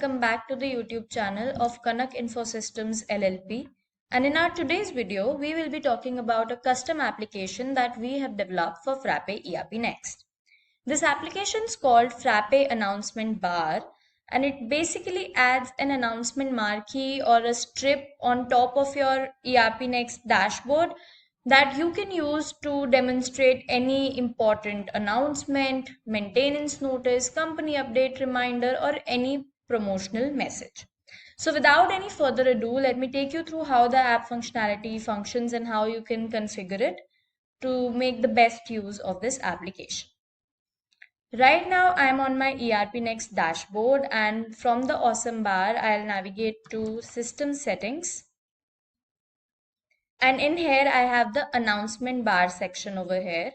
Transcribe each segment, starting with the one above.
welcome back to the YouTube channel of Kanak Infosystems LLP. And in our today's video, we will be talking about a custom application that we have developed for Frappe ERPNext. This application is called Frappe Announcement Bar, and it basically adds an announcement marquee or a strip on top of your ERPNext dashboard that you can use to demonstrate any important announcement, maintenance notice, company update reminder, or any promotional message. So without any further ado, let me take you through how the app functionality functions and how you can configure it to make the best use of this application. Right now I'm on my ERPNext dashboard, and from the awesome bar, I'll navigate to System Settings. And in here, I have the announcement bar section over here.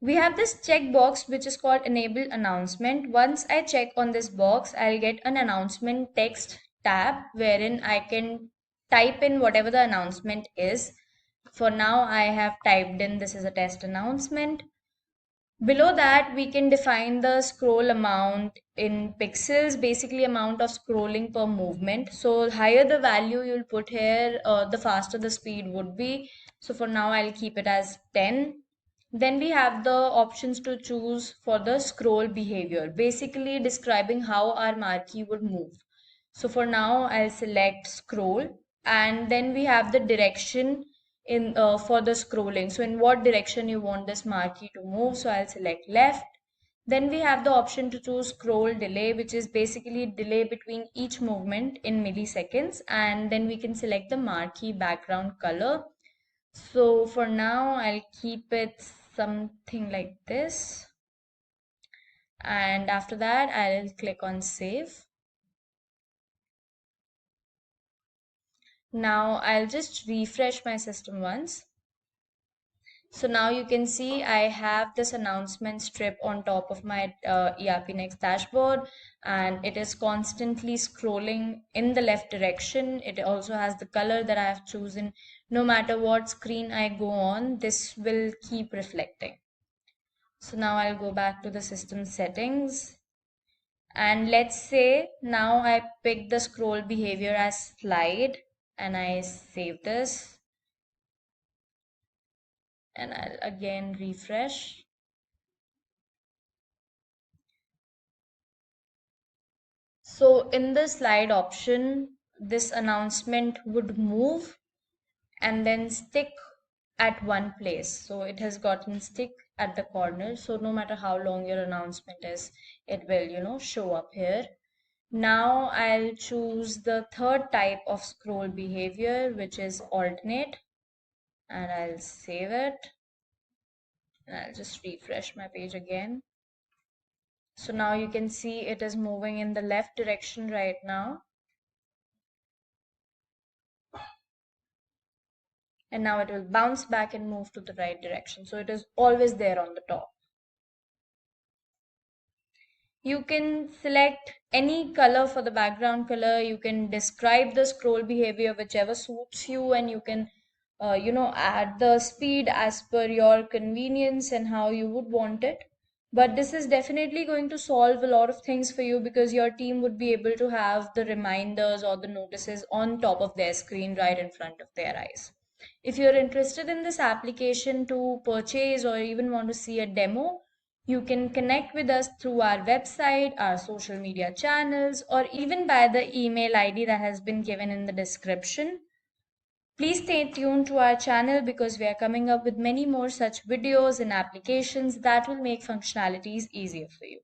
We have this checkbox which is called Enable Announcement. Once I check on this box, I'll get an announcement text tab wherein I can type in whatever the announcement is. For now, I have typed in this is a test announcement. Below that, we can define the scroll amount in pixels, basically amount of scrolling per movement. So higher the value you'll put here, the faster the speed would be. So for now, I'll keep it as 10. Then we have the options to choose for the scroll behavior, basically describing how our marquee would move. So for now, I'll select scroll, and then we have the direction in for the scrolling. So in what direction you want this marquee to move. So I'll select left. Then we have the option to choose scroll delay, which is basically delay between each movement in milliseconds. And then we can select the marquee background color. So for now, I'll keep it something like this. And after that, I'll click on save. Now I'll just refresh my system once. So now you can see I have this announcement strip on top of my ERPNext dashboard, and it is constantly scrolling in the left direction. It also has the color that I have chosen. No matter what screen I go on, this will keep reflecting. So now I'll go back to the system settings. And let's say now I pick the scroll behavior as slide, and I save this. And I'll again refresh. So in the slide option, this announcement would move and then stick at one place. So it has gotten stick at the corner. So no matter how long your announcement is, it will, show up here. Now I'll choose the third type of scroll behavior, which is alternate, and I'll save it. And I'll just refresh my page again. So now you can see it is moving in the left direction right now. And now it will bounce back and move to the right direction. So it is always there on the top. You can select any color for the background color. You can describe the scroll behavior, whichever suits you, and you can add the speed as per your convenience and how you would want it. But this is definitely going to solve a lot of things for you, because your team would be able to have the reminders or the notices on top of their screen right in front of their eyes. If you're interested in this application to purchase or even want to see a demo, you can connect with us through our website, our social media channels, or even by the email ID that has been given in the description. Please stay tuned to our channel, because we are coming up with many more such videos and applications that will make functionalities easier for you.